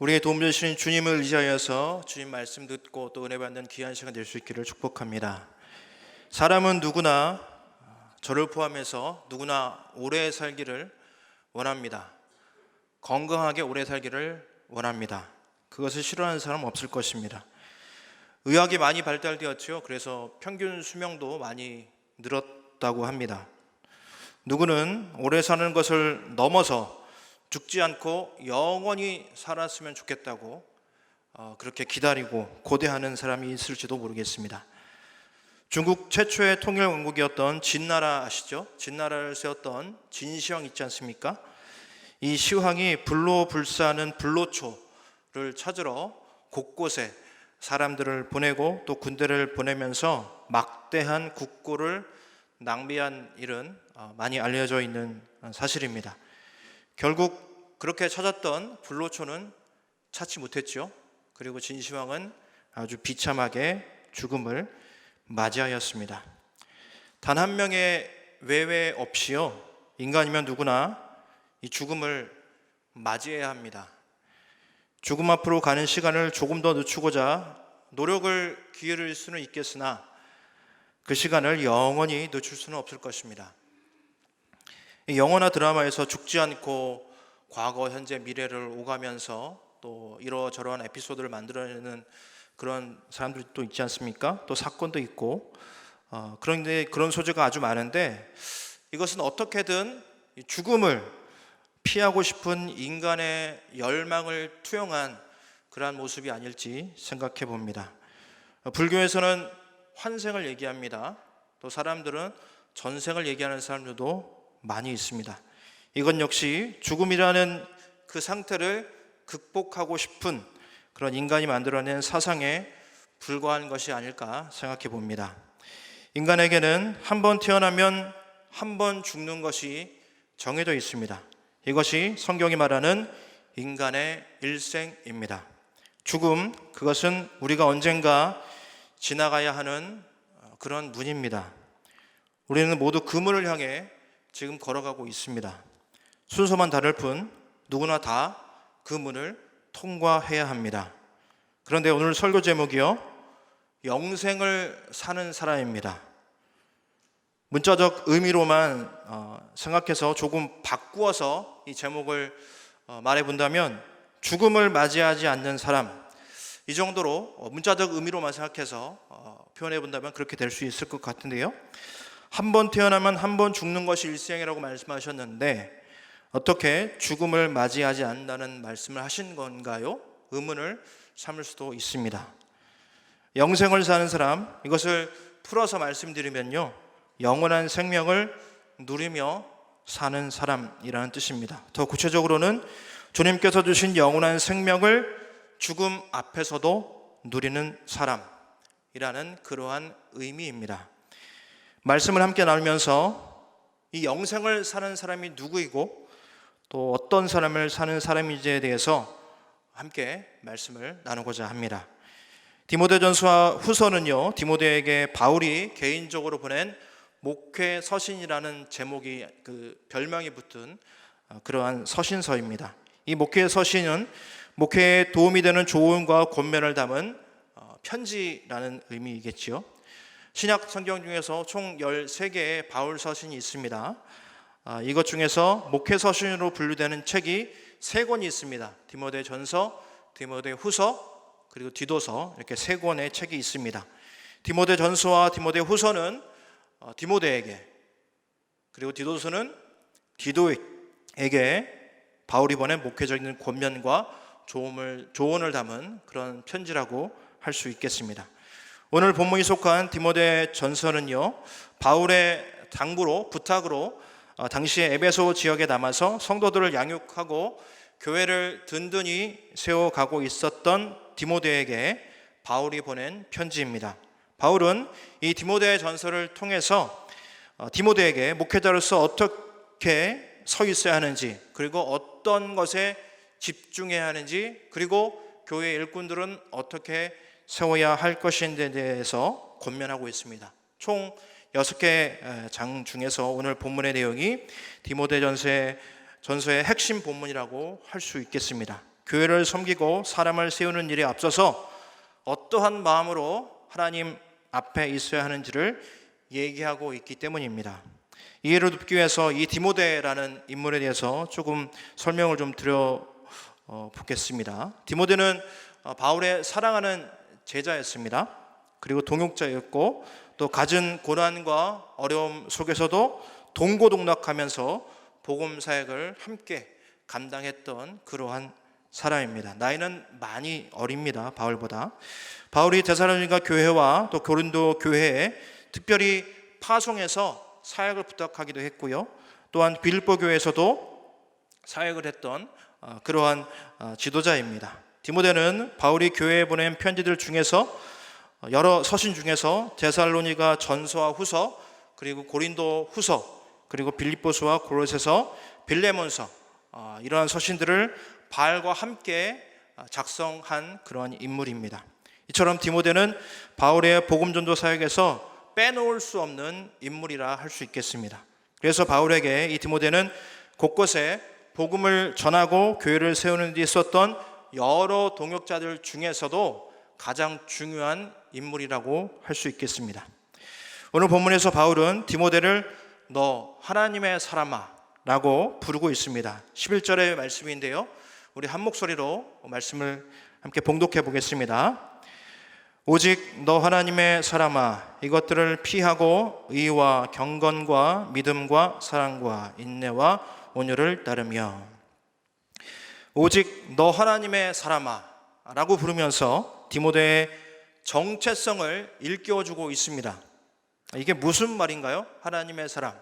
우리의 도움 주시는 주님을 의지하여서 주님 말씀 듣고 또 은혜 받는 귀한 시간 될 수 있기를 축복합니다. 사람은 누구나 저를 포함해서 누구나 오래 살기를 원합니다. 건강하게 오래 살기를 원합니다. 그것을 싫어하는 사람은 없을 것입니다. 의학이 많이 발달되었죠. 그래서 평균 수명도 많이 늘었다고 합니다. 누구는 오래 사는 것을 넘어서 죽지 않고 영원히 살았으면 좋겠다고 그렇게 기다리고 고대하는 사람이 있을지도 모르겠습니다. 중국 최초의 통일 왕국이었던 진나라 아시죠? 진나라를 세웠던 진시황 있지 않습니까? 이 시황이 불로불사하는 불로초를 찾으러 곳곳에 사람들을 보내고 또 군대를 보내면서 막대한 국고를 낭비한 일은 많이 알려져 있는 사실입니다. 결국 그렇게 찾았던 불로초는 찾지 못했죠. 그리고 진시황은 아주 비참하게 죽음을 맞이하였습니다. 단 한 명의 외회 없이요, 인간이면 누구나 이 죽음을 맞이해야 합니다. 죽음 앞으로 가는 시간을 조금 더 늦추고자 노력을 기울일 수는 있겠으나 그 시간을 영원히 늦출 수는 없을 것입니다. 영화나 드라마에서 죽지 않고 과거, 현재, 미래를 오가면서 또 이러저러한 에피소드를 만들어내는 그런 사람들이 또 있지 않습니까? 또 사건도 있고 그런데 그런 소재가 아주 많은데 이것은 어떻게든 죽음을 피하고 싶은 인간의 열망을 투영한 그러한 모습이 아닐지 생각해 봅니다. 불교에서는 환생을 얘기합니다. 또 사람들은 전생을 얘기하는 사람들도 많이 있습니다. 이건 역시 죽음이라는 그 상태를 극복하고 싶은 그런 인간이 만들어낸 사상에 불과한 것이 아닐까 생각해 봅니다. 인간에게는 한 번 태어나면 한 번 죽는 것이 정해져 있습니다. 이것이 성경이 말하는 인간의 일생입니다. 죽음, 그것은 우리가 언젠가 지나가야 하는 그런 문입니다. 우리는 모두 그 문을 향해 지금 걸어가고 있습니다. 순서만 다를 뿐 누구나 다 그 문을 통과해야 합니다. 그런데 오늘 설교 제목이요, 영생을 사는 사람입니다. 문자적 의미로만 생각해서 조금 바꾸어서 이 제목을 말해본다면 죽음을 맞이하지 않는 사람, 이 정도로 문자적 의미로만 생각해서 표현해본다면 그렇게 될 수 있을 것 같은데요. 한 번 태어나면 한 번 죽는 것이 일생이라고 말씀하셨는데 어떻게 죽음을 맞이하지 않는다는 말씀을 하신 건가요? 의문을 삼을 수도 있습니다. 영생을 사는 사람, 이것을 풀어서 말씀드리면요, 영원한 생명을 누리며 사는 사람이라는 뜻입니다. 더 구체적으로는 주님께서 주신 영원한 생명을 죽음 앞에서도 누리는 사람이라는 그러한 의미입니다. 말씀을 함께 나누면서 이 영생을 사는 사람이 누구이고 또 어떤 사람을 사는 사람인지에 대해서 함께 말씀을 나누고자 합니다. 디모데전서 후서는요, 디모데에게 바울이 개인적으로 보낸 목회 서신이라는 제목이 별명이 붙은 그러한 서신서입니다. 이 목회 서신은 목회에 도움이 되는 조언과 권면을 담은 편지라는 의미이겠지요. 신약 성경 중에서 총 13개의 바울 서신이 있습니다. 이것 중에서 목회 서신으로 분류되는 책이 3권이 있습니다. 디모데 전서, 디모데 후서, 그리고 디도서, 이렇게 3권의 책이 있습니다. 디모데 전서와 디모데 후서는 디모데에게, 그리고 디도서는 디도에게 바울이 보낸 목회적인 권면과 조언을 담은 그런 편지라고 할 수 있겠습니다. 오늘 본문이 속한 디모데 전서는요, 바울의 당부로, 부탁으로 당시에 에베소 지역에 남아서 성도들을 양육하고 교회를 든든히 세워가고 있었던 디모데에게 바울이 보낸 편지입니다. 바울은 이 디모데 전서를 통해서 디모데에게 목회자로서 어떻게 서 있어야 하는지, 그리고 어떤 것에 집중해야 하는지, 그리고 교회 일꾼들은 어떻게 세워야 할 것인지에 대해서 권면하고 있습니다. 총 6개 장 중에서 오늘 본문의 내용이 디모데 전서의 핵심 본문이라고 할 수 있겠습니다. 교회를 섬기고 사람을 세우는 일에 앞서서 어떠한 마음으로 하나님 앞에 있어야 하는지를 얘기하고 있기 때문입니다. 이해를 돕기 위해서 이 디모데라는 인물에 대해서 조금 설명을 좀 드려 보겠습니다. 디모데는 바울의 사랑하는 제자였습니다. 그리고 동역자였고 또 갖은 고난과 어려움 속에서도 동고동락하면서 복음 사역을 함께 감당했던 그러한 사람입니다. 나이는 많이 어립니다. 바울보다. 바울이 데살로니가 교회와 또 고린도 교회에 특별히 파송해서 사역을 부탁하기도 했고요. 또한 빌립보 교회에서도 사역을 했던 그러한 지도자입니다. 디모데는 바울이 교회에 보낸 편지들 중에서 여러 서신 중에서 데살로니가 전서와 후서, 그리고 고린도 후서, 그리고 빌립보서와 골로새서, 빌레몬서, 이러한 서신들을 바울과 함께 작성한 그런 인물입니다. 이처럼 디모데는 바울의 복음 전도 사역에서 빼놓을 수 없는 인물이라 할 수 있겠습니다. 그래서 바울에게 이 디모데는 곳곳에 복음을 전하고 교회를 세우는 데 있었던 여러 동역자들 중에서도 가장 중요한 인물이라고 할 수 있겠습니다. 오늘 본문에서 바울은 디모데를 너 하나님의 사람아 라고 부르고 있습니다. 11절의 말씀인데요, 우리 한 목소리로 말씀을 함께 봉독해 보겠습니다. 오직 너 하나님의 사람아, 이것들을 피하고 의와 경건과 믿음과 사랑과 인내와 온유를 따르며. 오직 너 하나님의 사람아 라고 부르면서 디모데의 정체성을 일깨워주고 있습니다. 이게 무슨 말인가요? 하나님의 사람.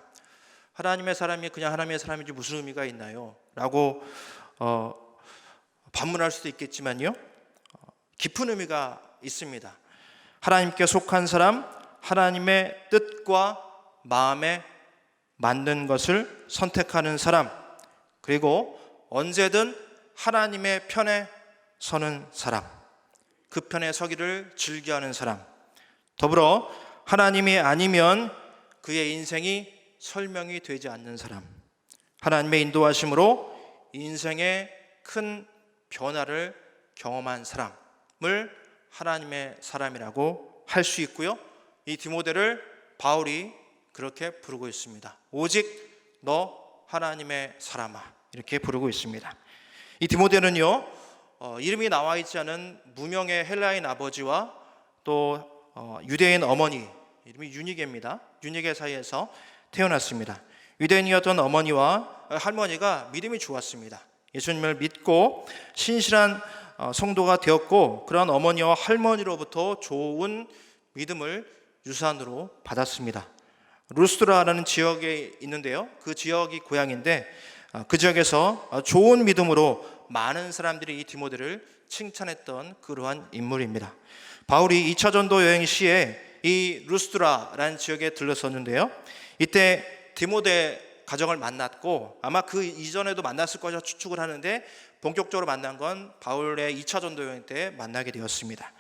하나님의 사람이 그냥 하나님의 사람이지 무슨 의미가 있나요? 라고 반문할 수도 있겠지만요, 깊은 의미가 있습니다. 하나님께 속한 사람, 하나님의 뜻과 마음에 맞는 것을 선택하는 사람, 그리고 언제든 하나님의 편에 서는 사람, 그 편에 서기를 즐겨하는 사람, 더불어 하나님이 아니면 그의 인생이 설명이 되지 않는 사람, 하나님의 인도하심으로 인생의 큰 변화를 경험한 사람을 하나님의 사람이라고 할 수 있고요. 이 디모데를 바울이 그렇게 부르고 있습니다. 오직 너 하나님의 사람아, 이렇게 부르고 있습니다. 이 디모데는요, 이름이 나와 있지 않은 무명의 헬라인 아버지와 또 유대인 어머니, 이름이 유니게입니다. 유니게 사이에서 태어났습니다. 유대인이었던 어머니와 할머니가 믿음이 좋았습니다. 예수님을 믿고 신실한 성도가 되었고, 그런 어머니와 할머니로부터 좋은 믿음을 유산으로 받았습니다. 루스드라라는 지역에 있는데요, 그 지역이 고향인데 그 지역에서 좋은 믿음으로 많은 사람들이 이 디모데를 칭찬했던 그러한 인물입니다. 바울이 2차 전도 여행 시에 이 루스드라라는 지역에 들렀었는데요, 이때 디모데 가정을 만났고 아마 그 이전에도 만났을 것이라 추측을 하는데 본격적으로 만난 건 바울의 2차 전도 여행 때 만나게 되었습니다.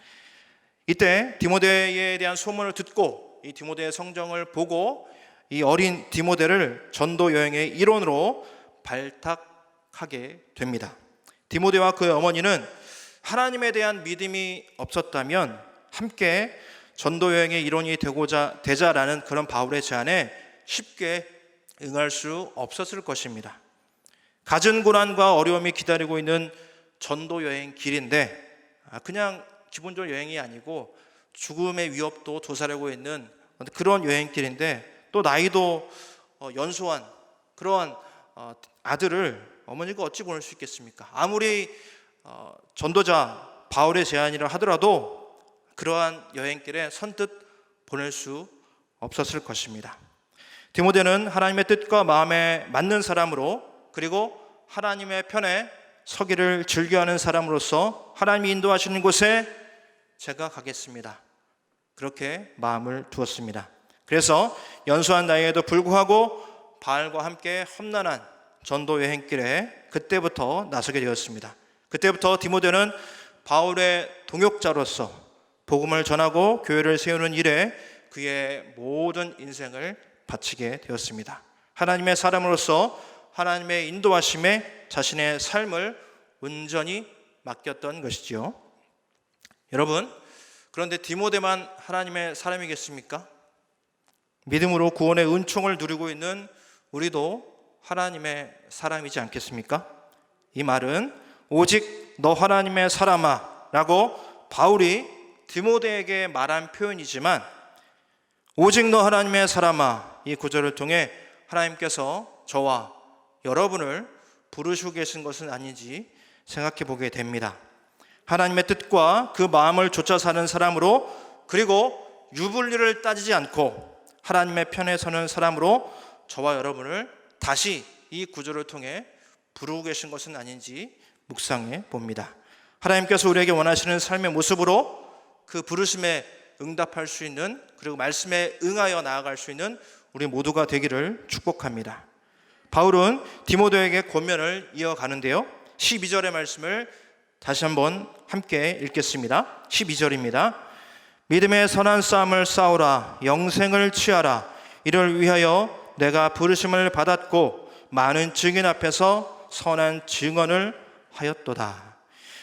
이때 디모데에 대한 소문을 듣고 이 디모데의 성정을 보고 이 어린 디모데를 전도 여행의 일원으로 발탁하게 됩니다. 디모데와 그의 어머니는 하나님에 대한 믿음이 없었다면 함께 전도 여행의 일원이 되자라는 그런 바울의 제안에 쉽게 응할 수 없었을 것입니다. 갖은 고난과 어려움이 기다리고 있는 전도 여행 길인데 그냥 기본적으로 여행이 아니고 죽음의 위협도 도사리고 있는 그런 여행길인데, 또 나이도 연소한 그러한 아들을 어머니가 어찌 보낼 수 있겠습니까? 아무리 전도자 바울의 제안이라 하더라도 그러한 여행길에 선뜻 보낼 수 없었을 것입니다. 디모데는 하나님의 뜻과 마음에 맞는 사람으로, 그리고 하나님의 편에 서기를 즐겨하는 사람으로서 하나님이 인도하시는 곳에 제가 가겠습니다, 그렇게 마음을 두었습니다. 그래서 연소한 나이에도 불구하고 바울과 함께 험난한 전도 여행길에 그때부터 나서게 되었습니다. 그때부터 디모데는 바울의 동역자로서 복음을 전하고 교회를 세우는 일에 그의 모든 인생을 바치게 되었습니다. 하나님의 사람으로서 하나님의 인도하심에 자신의 삶을 온전히 맡겼던 것이지요. 여러분, 그런데 디모데만 하나님의 사람이겠습니까? 믿음으로 구원의 은총을 누리고 있는 우리도 하나님의 사람이지 않겠습니까? 이 말은 오직 너 하나님의 사람아 라고 바울이 디모데에게 말한 표현이지만, 오직 너 하나님의 사람아, 이 구절을 통해 하나님께서 저와 여러분을 부르시고 계신 것은 아닌지 생각해 보게 됩니다. 하나님의 뜻과 그 마음을 좇아 사는 사람으로, 그리고 유불리를 따지지 않고 하나님의 편에 서는 사람으로 저와 여러분을 다시 이 구절을 통해 부르고 계신 것은 아닌지 묵상해 봅니다. 하나님께서 우리에게 원하시는 삶의 모습으로 그 부르심에 응답할 수 있는, 그리고 말씀에 응하여 나아갈 수 있는 우리 모두가 되기를 축복합니다. 바울은 디모데에게 권면을 이어가는데요, 12절의 말씀을 다시 한번 함께 읽겠습니다. 12절입니다. 믿음의 선한 싸움을 싸우라, 영생을 취하라. 이를 위하여 내가 부르심을 받았고 많은 증인 앞에서 선한 증언을 하였도다.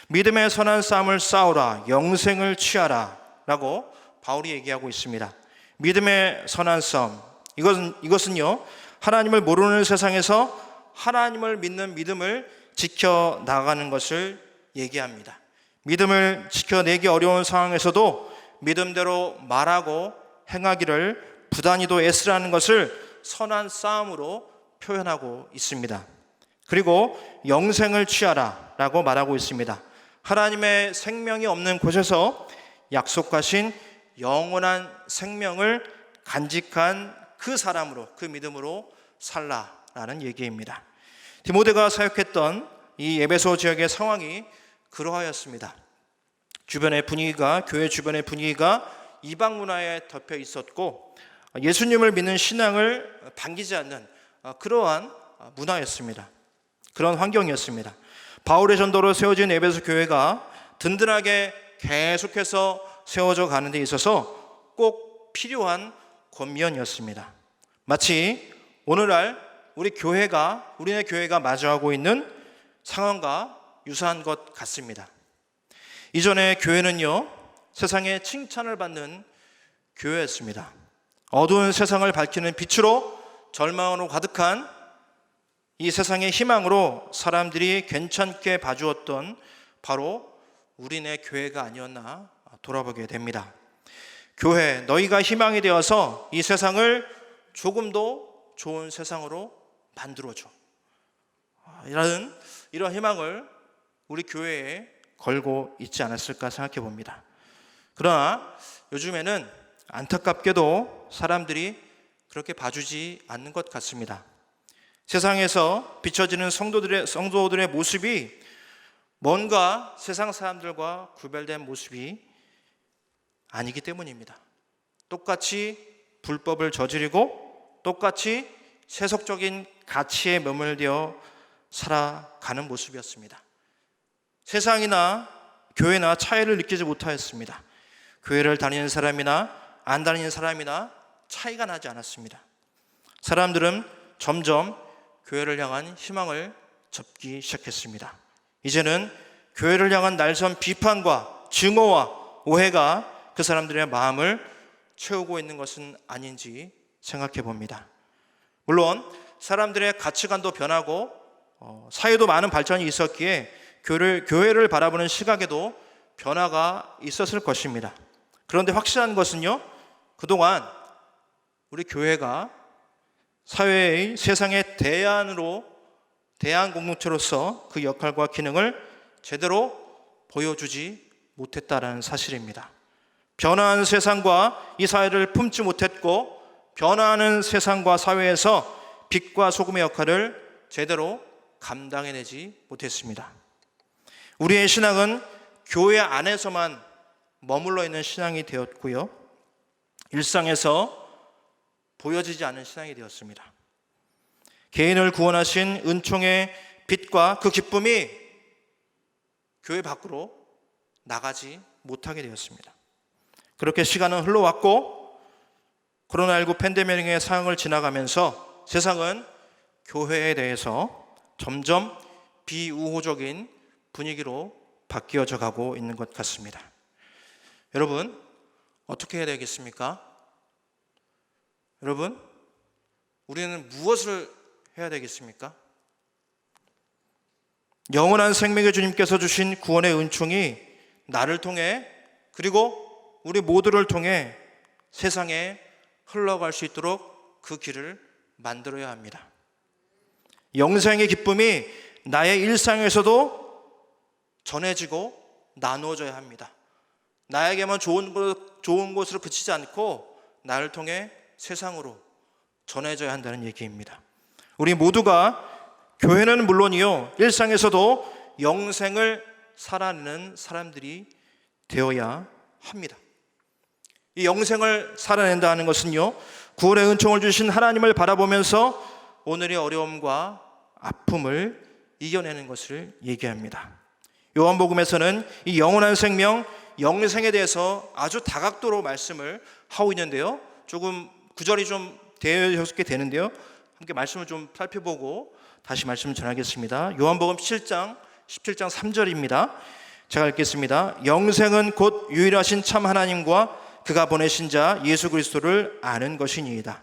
믿음의 선한 싸움을 싸우라, 영생을 취하라 라고 바울이 얘기하고 있습니다. 믿음의 선한 싸움, 이것은요, 하나님을 모르는 세상에서 하나님을 믿는 믿음을 지켜나가는 것을 얘기합니다. 믿음을 지켜내기 어려운 상황에서도 믿음대로 말하고 행하기를 부단히도 애쓰라는 것을 선한 싸움으로 표현하고 있습니다. 그리고 영생을 취하라 라고 말하고 있습니다. 하나님의 생명이 없는 곳에서 약속하신 영원한 생명을 간직한 그 사람으로, 그 믿음으로 살라라는 얘기입니다. 디모데가 사역했던 이 에베소 지역의 상황이 그러하였습니다. 주변의 분위기가, 교회 주변의 분위기가 이방 문화에 덮여 있었고 예수님을 믿는 신앙을 반기지 않는 그러한 문화였습니다. 그런 환경이었습니다. 바울의 전도로 세워진 에베소 교회가 든든하게 계속해서 세워져 가는 데 있어서 꼭 필요한 권면이었습니다. 마치 오늘날 우리네 교회가 마주하고 있는 상황과 유사한 것 같습니다. 이전에 교회는요, 세상에 칭찬을 받는 교회였습니다. 어두운 세상을 밝히는 빛으로, 절망으로 가득한 이 세상의 희망으로 사람들이 괜찮게 봐주었던 바로 우리네 교회가 아니었나 돌아보게 됩니다. 교회, 너희가 희망이 되어서 이 세상을 조금 더 좋은 세상으로 만들어줘. 이런 희망을 우리 교회에 걸고 있지 않았을까 생각해 봅니다. 그러나 요즘에는 안타깝게도 사람들이 그렇게 봐주지 않는 것 같습니다. 세상에서 비춰지는 성도들의 모습이 뭔가 세상 사람들과 구별된 모습이 아니기 때문입니다. 똑같이 불법을 저지르고 똑같이 세속적인 가치에 머물러 살아가는 모습이었습니다. 세상이나 교회나 차이를 느끼지 못하였습니다. 교회를 다니는 사람이나 안 다니는 사람이나 차이가 나지 않았습니다. 사람들은 점점 교회를 향한 희망을 접기 시작했습니다. 이제는 교회를 향한 날선 비판과 증오와 오해가 그 사람들의 마음을 채우고 있는 것은 아닌지 생각해 봅니다. 물론 사람들의 가치관도 변하고 사회도 많은 발전이 있었기에 교회를 바라보는 시각에도 변화가 있었을 것입니다. 그런데 확실한 것은요, 그동안 우리 교회가 사회의 세상의 대안 공동체로서 그 역할과 기능을 제대로 보여주지 못했다는 사실입니다. 변화하는 세상과 이 사회를 품지 못했고, 변화하는 세상과 사회에서 빛과 소금의 역할을 제대로 감당해내지 못했습니다. 우리의 신앙은 교회 안에서만 머물러 있는 신앙이 되었고요, 일상에서 보여지지 않는 신앙이 되었습니다. 개인을 구원하신 은총의 빛과 그 기쁨이 교회 밖으로 나가지 못하게 되었습니다. 그렇게 시간은 흘러왔고, 코로나19 팬데믹의 상황을 지나가면서 세상은 교회에 대해서 점점 비우호적인 분위기로 바뀌어져 가고 있는 것 같습니다. 여러분, 어떻게 해야 되겠습니까? 여러분, 우리는 무엇을 해야 되겠습니까? 영원한 생명의 주님께서 주신 구원의 은총이 나를 통해, 그리고 우리 모두를 통해 세상에 흘러갈 수 있도록 그 길을 만들어야 합니다. 영생의 기쁨이 나의 일상에서도 전해지고 나누어져야 합니다. 나에게만 좋은 곳으로 그치지 않고 나를 통해 세상으로 전해져야 한다는 얘기입니다. 우리 모두가, 교회는 물론이요, 일상에서도 영생을 살아내는 사람들이 되어야 합니다. 이 영생을 살아낸다 하는 것은요, 구원의 은총을 주신 하나님을 바라보면서 오늘의 어려움과 아픔을 이겨내는 것을 얘기합니다. 요한복음에서는 이 영원한 생명, 영생에 대해서 아주 다각도로 말씀을 하고 있는데요, 조금 구절이 좀 되어졌게 되는데요, 함께 말씀을 좀 살펴보고 다시 말씀을 전하겠습니다. 요한복음 17장 3절입니다. 제가 읽겠습니다. 영생은 곧 유일하신 참 하나님과 그가 보내신 자 예수 그리스도를 아는 것이니이다.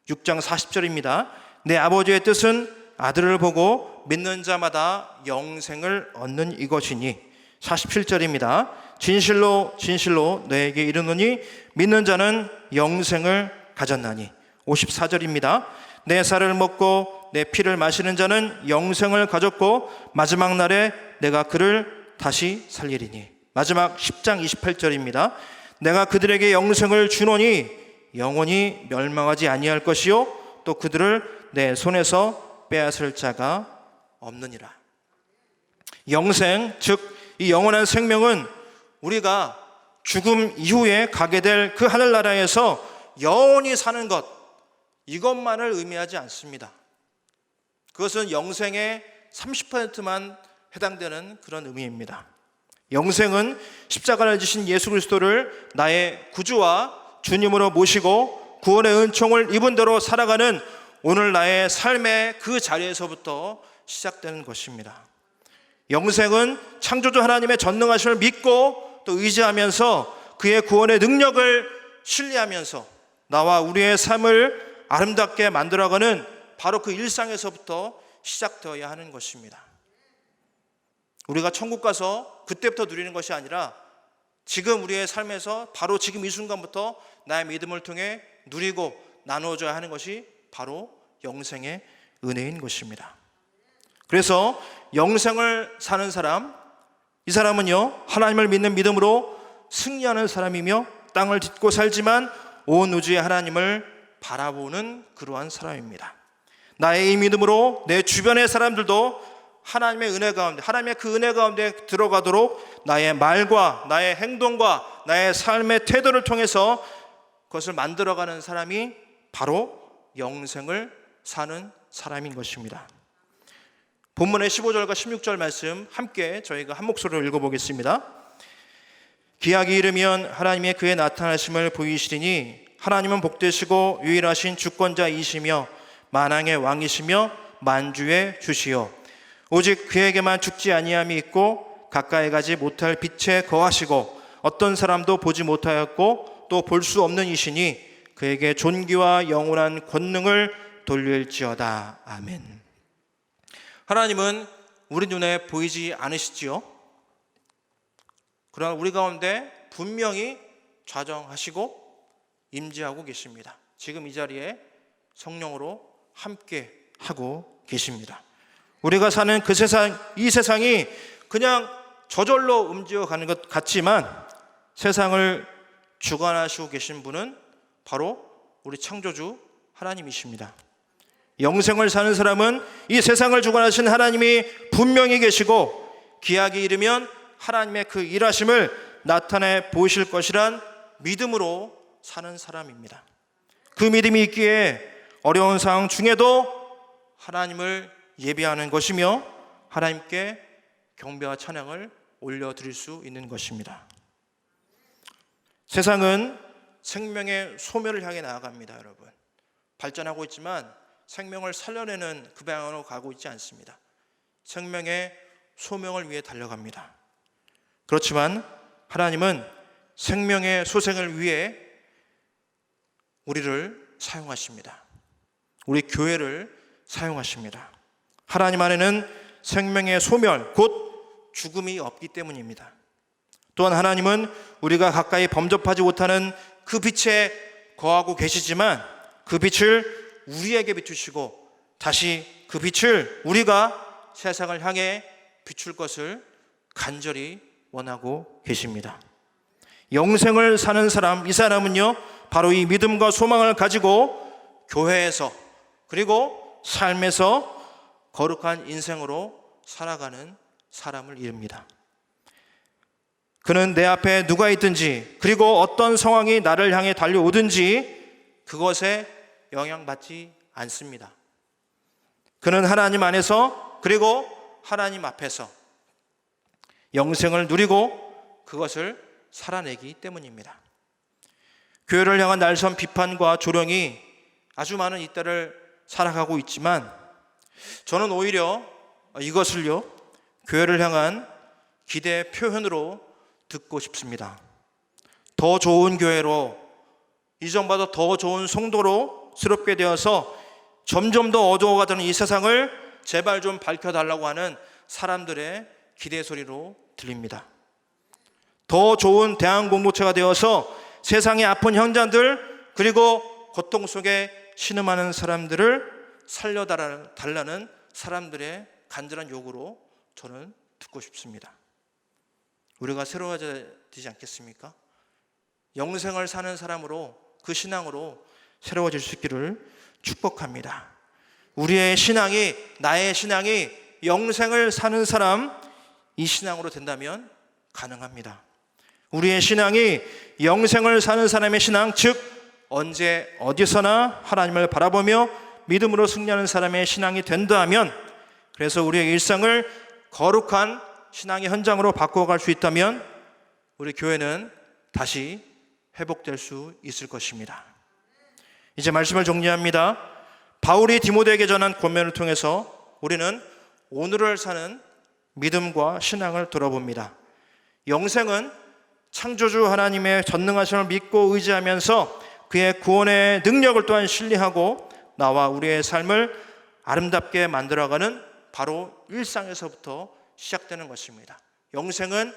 6장 40절입니다. 내 아버지의 뜻은 아들을 보고 믿는 자마다 영생을 얻는 이것이니. 47절입니다. 진실로 진실로 너에게 이르노니 믿는 자는 영생을 가졌나니. 54절입니다. 내 살을 먹고 내 피를 마시는 자는 영생을 가졌고 마지막 날에 내가 그를 다시 살리리니. 마지막 10장 28절입니다. 내가 그들에게 영생을 주노니 영원히 멸망하지 아니할 것이요 또 그들을 내 손에서 빼앗을 자가 없느니라. 영생, 즉 이 영원한 생명은 우리가 죽음 이후에 가게 될 그 하늘나라에서 영원히 사는 것, 이것만을 의미하지 않습니다. 그것은 영생의 30%만 해당되는 그런 의미입니다. 영생은 십자가를 지신 예수 그리스도를 나의 구주와 주님으로 모시고 구원의 은총을 입은 대로 살아가는 오늘 나의 삶의 그 자리에서부터 시작되는 것입니다. 영생은 창조주 하나님의 전능하심을 믿고 또 의지하면서 그의 구원의 능력을 신뢰하면서 나와 우리의 삶을 아름답게 만들어가는 바로 그 일상에서부터 시작되어야 하는 것입니다. 우리가 천국 가서 그때부터 누리는 것이 아니라 지금 우리의 삶에서 바로 지금 이 순간부터 나의 믿음을 통해 누리고 나누어져야 하는 것이 바로 영생의 은혜인 것입니다. 그래서 영생을 사는 사람, 이 사람은요, 하나님을 믿는 믿음으로 승리하는 사람이며 땅을 딛고 살지만 온 우주의 하나님을 바라보는 그러한 사람입니다. 나의 이 믿음으로 내 주변의 사람들도 하나님의 은혜 가운데, 하나님의 그 은혜 가운데 들어가도록 나의 말과 나의 행동과 나의 삶의 태도를 통해서 그것을 만들어가는 사람이 바로 영생을 사는 사람인 것입니다. 본문의 15절과 16절 말씀 함께 저희가 한 목소리로 읽어보겠습니다. 기약이 이르면 하나님의 그의 나타나심을 보이시리니 하나님은 복되시고 유일하신 주권자이시며 만왕의 왕이시며 만주의 주시요 오직 그에게만 죽지 아니함이 있고 가까이 가지 못할 빛에 거하시고 어떤 사람도 보지 못하였고 또 볼 수 없는 이시니 그에게 존귀와 영원한 권능을 돌릴지어다. 아멘. 하나님은 우리 눈에 보이지 않으시지요? 그러나 우리 가운데 분명히 좌정하시고 임재하고 계십니다. 지금 이 자리에 성령으로 함께 하고 계십니다. 우리가 사는 그 세상, 이 세상이 그냥 저절로 움직여가는 것 같지만 세상을 주관하시고 계신 분은 바로 우리 창조주 하나님이십니다. 영생을 사는 사람은 이 세상을 주관하신 하나님이 분명히 계시고 기약이 이르면 하나님의 그 일하심을 나타내 보이실 것이란 믿음으로 사는 사람입니다. 그 믿음이 있기에 어려운 상황 중에도 하나님을 예배하는 것이며 하나님께 경배와 찬양을 올려드릴 수 있는 것입니다. 세상은 생명의 소멸을 향해 나아갑니다. 여러분, 발전하고 있지만 생명을 살려내는 그 방향으로 가고 있지 않습니다. 생명의 소명을 위해 달려갑니다. 그렇지만 하나님은 생명의 소생을 위해 우리를 사용하십니다. 우리 교회를 사용하십니다. 하나님 안에는 생명의 소멸, 곧 죽음이 없기 때문입니다. 또한 하나님은 우리가 가까이 범접하지 못하는 그 빛에 거하고 계시지만 그 빛을 우리에게 비추시고 다시 그 빛을 우리가 세상을 향해 비출 것을 간절히 원하고 계십니다. 영생을 사는 사람, 이 사람은요 바로 이 믿음과 소망을 가지고 교회에서 그리고 삶에서 거룩한 인생으로 살아가는 사람을 이릅니다. 그는 내 앞에 누가 있든지 그리고 어떤 상황이 나를 향해 달려오든지 그것에 영향받지 않습니다. 그는 하나님 안에서 그리고 하나님 앞에서 영생을 누리고 그것을 살아내기 때문입니다. 교회를 향한 날선 비판과 조롱이 아주 많은 이때를 살아가고 있지만 저는 오히려 이것을요 교회를 향한 기대 표현으로 듣고 싶습니다. 더 좋은 교회로, 이전보다 더 좋은 성도로 새롭게 되어서 점점 더 어두워가는 이 세상을 제발 좀 밝혀달라고 하는 사람들의 기대 소리로 들립니다. 더 좋은 대안 공동체가 되어서 세상의 아픈 현장들 그리고 고통 속에 신음하는 사람들을 살려달라는 사람들의 간절한 요구로 저는 듣고 싶습니다. 우리가 새로워져야 되지 않겠습니까? 영생을 사는 사람으로, 그 신앙으로 새로워질 수 있기를 축복합니다. 우리의 신앙이, 나의 신앙이 영생을 사는 사람, 이 신앙으로 된다면 가능합니다. 우리의 신앙이 영생을 사는 사람의 신앙, 즉 언제 어디서나 하나님을 바라보며 믿음으로 승리하는 사람의 신앙이 된다면, 그래서 우리의 일상을 거룩한 신앙의 현장으로 바꿔갈 수 있다면 우리 교회는 다시 회복될 수 있을 것입니다. 이제 말씀을 정리합니다. 바울이 디모데에게 전한 권면을 통해서 우리는 오늘을 사는 믿음과 신앙을 돌아봅니다. 영생은 창조주 하나님의 전능하심을 믿고 의지하면서 그의 구원의 능력을 또한 신뢰하고 나와 우리의 삶을 아름답게 만들어가는 바로 일상에서부터 시작되는 것입니다. 영생은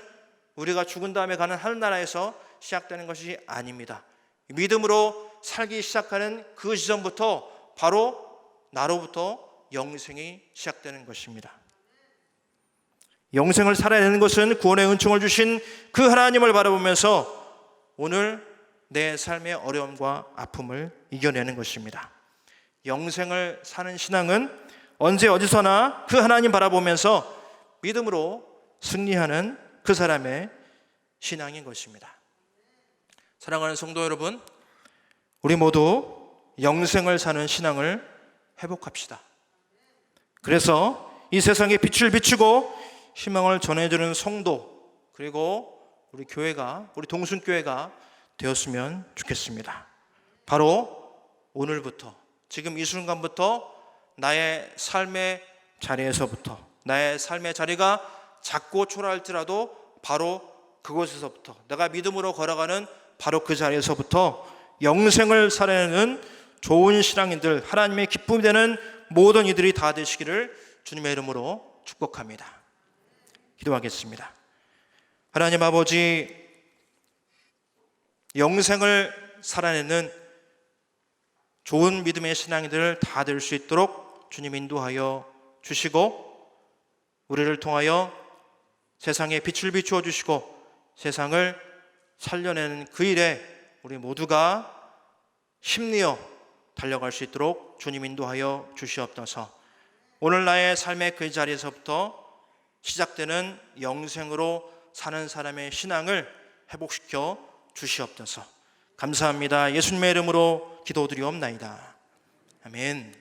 우리가 죽은 다음에 가는 하늘나라에서 시작되는 것이 아닙니다. 믿음으로 살기 시작하는 그 시점부터 바로 나로부터 영생이 시작되는 것입니다. 영생을 살아야 되는 것은 구원의 은총을 주신 그 하나님을 바라보면서 오늘 내 삶의 어려움과 아픔을 이겨내는 것입니다. 영생을 사는 신앙은 언제 어디서나 그 하나님 바라보면서 믿음으로 승리하는 그 사람의 신앙인 것입니다. 사랑하는 성도 여러분, 우리 모두 영생을 사는 신앙을 회복합시다. 그래서 이 세상에 빛을 비추고 희망을 전해주는 성도, 그리고 우리 교회가, 우리 동순교회가 되었으면 좋겠습니다. 바로 오늘부터, 지금 이 순간부터 나의 삶의 자리에서부터, 나의 삶의 자리가 작고 초라할지라도 바로 그곳에서부터, 내가 믿음으로 걸어가는 바로 그 자리에서부터 영생을 살아내는 좋은 신앙인들, 하나님의 기쁨이 되는 모든 이들이 다 되시기를 주님의 이름으로 축복합니다. 기도하겠습니다. 하나님 아버지, 영생을 살아내는 좋은 믿음의 신앙인들 다 될 수 있도록 주님 인도하여 주시고, 우리를 통하여 세상에 빛을 비추어 주시고 세상을 살려내는 그 일에 우리 모두가 힘내어 달려갈 수 있도록 주님 인도하여 주시옵소서. 오늘 나의 삶의 그 자리에서부터 시작되는 영생으로 사는 사람의 신앙을 회복시켜 주시옵소서. 감사합니다. 예수님의 이름으로 기도드리옵나이다. 아멘.